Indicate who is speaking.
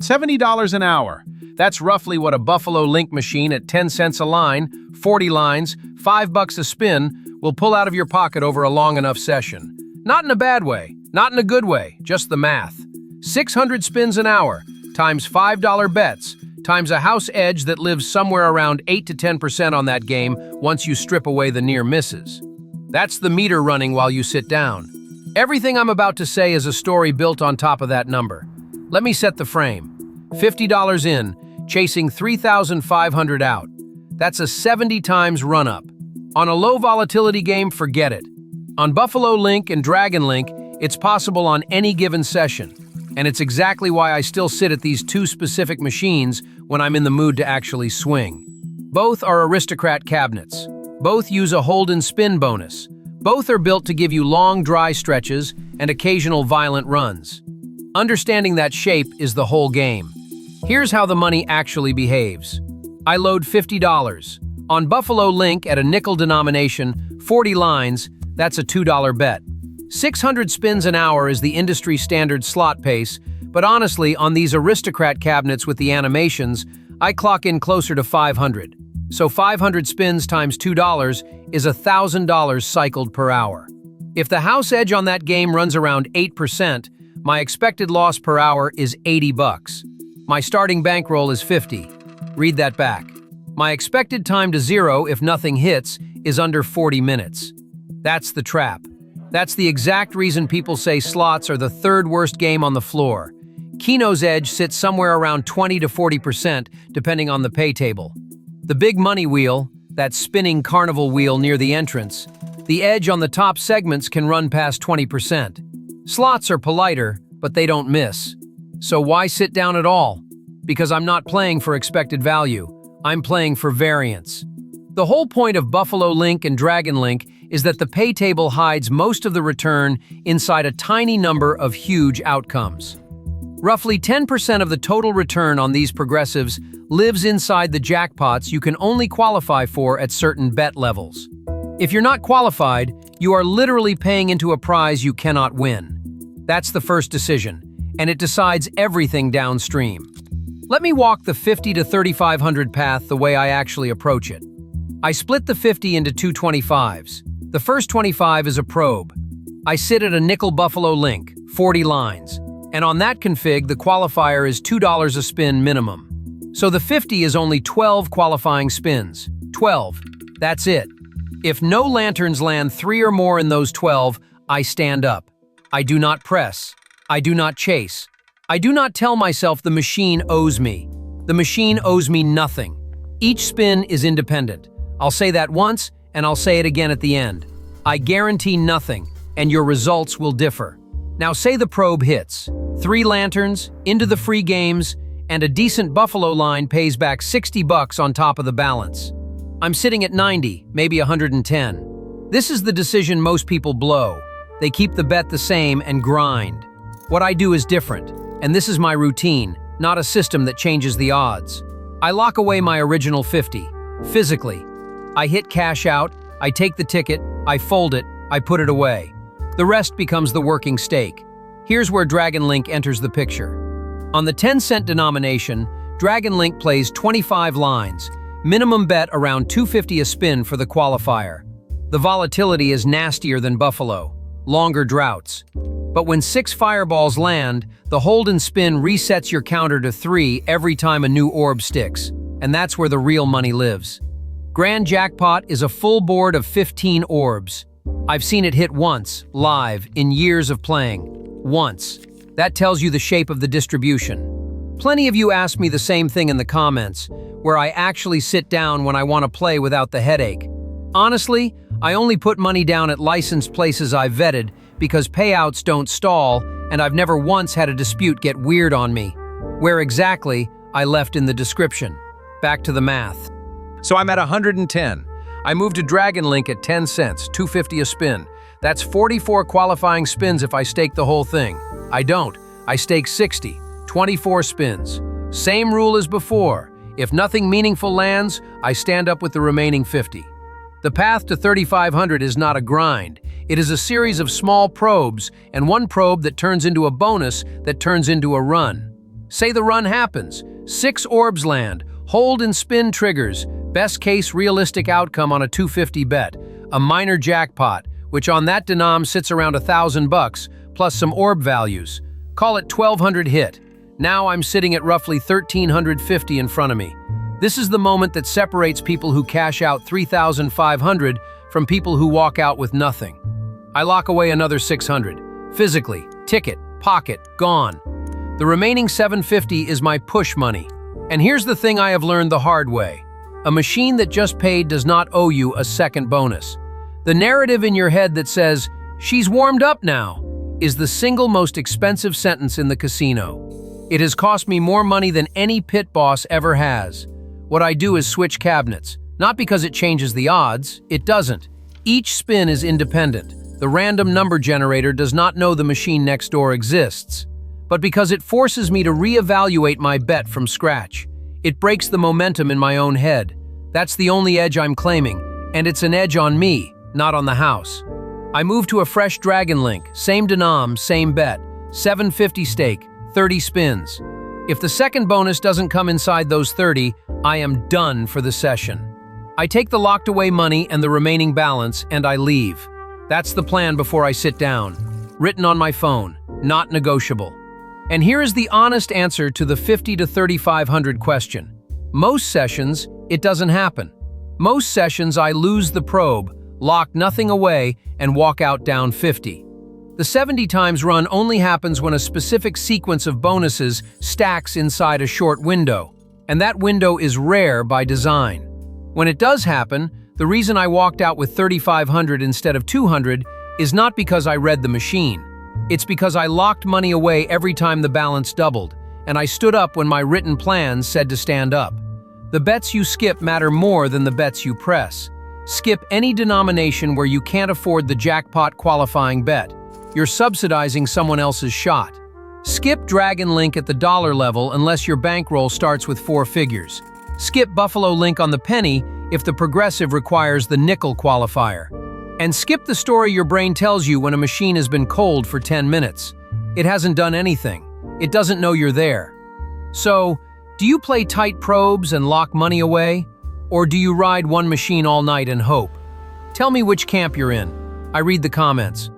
Speaker 1: $70 an hour. That's roughly what a Buffalo Link machine at 10 cents a line, 40 lines, $5 a spin will pull out of your pocket over a long enough session. Not in a bad way, not in a good way, just the math. 600 spins an hour, times $5 bets, times a house edge that lives somewhere around 8 to 10% on that game once you strip away the near misses. That's the meter running while you sit down. Everything I'm about to say is a story built on top of that number. Let me set the frame. $50 in, chasing 3,500 out. That's a 70 times run-up. On a low volatility game, forget it. On Buffalo Link and Dragon Link, it's possible on any given session. And it's exactly why I still sit at these two specific machines when I'm in the mood to actually swing. Both are aristocrat cabinets. Both use a hold and spin bonus. Both are built to give you long, dry stretches and occasional violent runs. Understanding that shape is the whole game. Here's how the money actually behaves. I load $50. On Buffalo Link at a nickel denomination, 40 lines, that's a $2 bet. 600 spins an hour is the industry standard slot pace, but honestly, on these aristocrat cabinets with the animations, I clock in closer to 500. So 500 spins times $2 is $1,000 cycled per hour. If the house edge on that game runs around 8%, my expected loss per hour is $80. My starting bankroll is 50. Read that back. My expected time to zero if nothing hits is under 40 minutes. That's the trap. That's the exact reason people say slots are the third worst game on the floor. Keno's edge sits somewhere around 20 to 40%, depending on the pay table. The big money wheel, that spinning carnival wheel near the entrance, the edge on the top segments can run past 20%. Slots are politer, but they don't miss. So why sit down at all? Because I'm not playing for expected value. I'm playing for variance. The whole point of Buffalo Link and Dragon Link is that the pay table hides most of the return inside a tiny number of huge outcomes. Roughly 10% of the total return on these progressives lives inside the jackpots you can only qualify for at certain bet levels. If you're not qualified, you are literally paying into a prize you cannot win. That's the first decision, and it decides everything downstream. Let me walk the 50 to 3,500 path the way I actually approach it. I split the 50 into two 25s. The first 25 is a probe. I sit at a nickel Buffalo Link, 40 lines, and on that config, the qualifier is $2 a spin minimum. So the 50 is only 12 qualifying spins. 12. That's it. If no lanterns land 3 or more in those 12, I stand up. I do not press. I do not chase. I do not tell myself the machine owes me. The machine owes me nothing. Each spin is independent. I'll say that once, and I'll say it again at the end. I guarantee nothing, and your results will differ. Now say the probe hits. 3 lanterns, into the free games, and a decent Buffalo line pays back $60 on top of the balance. I'm sitting at 90, maybe 110. This is the decision most people blow. They keep the bet the same and grind. What I do is different, and this is my routine, not a system that changes the odds. I lock away my original 50, physically. I hit cash out, I take the ticket, I fold it, I put it away. The rest becomes the working stake. Here's where Dragon Link enters the picture. On the 10-cent denomination, Dragon Link plays 25 lines, minimum bet around $2.50 a spin for the qualifier. The volatility is nastier than Buffalo, longer droughts. But when 6 fireballs land, the hold and spin resets your counter to 3 every time a new orb sticks, and that's where the real money lives. Grand Jackpot is a full board of 15 orbs. I've seen it hit once, live, in years of playing. Once. That tells you the shape of the distribution. Plenty of you ask me the same thing in the comments, where I actually sit down when I want to play without the headache. Honestly, I only put money down at licensed places I've vetted because payouts don't stall, and I've never once had a dispute get weird on me. Where exactly, I left in the description. Back to the math. So I'm at 110. I moved to Dragon Link at 10 cents, $2.50 a spin. That's 44 qualifying spins if I stake the whole thing. I don't. I stake 60, 24 spins. Same rule as before. If nothing meaningful lands, I stand up with the remaining 50. The path to 3,500 is not a grind. It is a series of small probes, and one probe that turns into a bonus that turns into a run. Say the run happens. 6 orbs land. Hold and spin triggers. Best case realistic outcome on a 250 bet. A minor jackpot, which on that denom sits around $1,000 plus some orb values. Call it 1,200 hit. Now I'm sitting at roughly 1,350 in front of me. This is the moment that separates people who cash out 3,500 from people who walk out with nothing. I lock away another 600. Physically, ticket, pocket, gone. The remaining 750 is my push money. And here's the thing I have learned the hard way. A machine that just paid does not owe you a second bonus. The narrative in your head that says, "She's warmed up now," is the single most expensive sentence in the casino. It has cost me more money than any pit boss ever has. What I do is switch cabinets. Not because it changes the odds, it doesn't. Each spin is independent. The random number generator does not know the machine next door exists. But because it forces me to reevaluate my bet from scratch. It breaks the momentum in my own head. That's the only edge I'm claiming, and it's an edge on me, not on the house. I move to a fresh Dragon Link, same denom, same bet, 750 stake, 30 spins. If the second bonus doesn't come inside those 30, I am done for the session. I take the locked away money and the remaining balance, and I leave. That's the plan before I sit down. Written on my phone, not negotiable. And here is the honest answer to the 50 to 3,500 question. Most sessions, it doesn't happen. Most sessions, I lose the probe, lock nothing away, and walk out down 50. The 70 times run only happens when a specific sequence of bonuses stacks inside a short window, and that window is rare by design. When it does happen, the reason I walked out with 3,500 instead of 200 is not because I read the machine. It's because I locked money away every time the balance doubled, and I stood up when my written plans said to stand up. The bets you skip matter more than the bets you press. Skip any denomination where you can't afford the jackpot qualifying bet. You're subsidizing someone else's shot. Skip Dragon Link at the dollar level unless your bankroll starts with 4 figures. Skip Buffalo Link on the penny if the progressive requires the nickel qualifier. And skip the story your brain tells you when a machine has been cold for 10 minutes. It hasn't done anything. It doesn't know you're there. So, do you play tight probes and lock money away? Or do you ride one machine all night and hope? Tell me which camp you're in. I read the comments.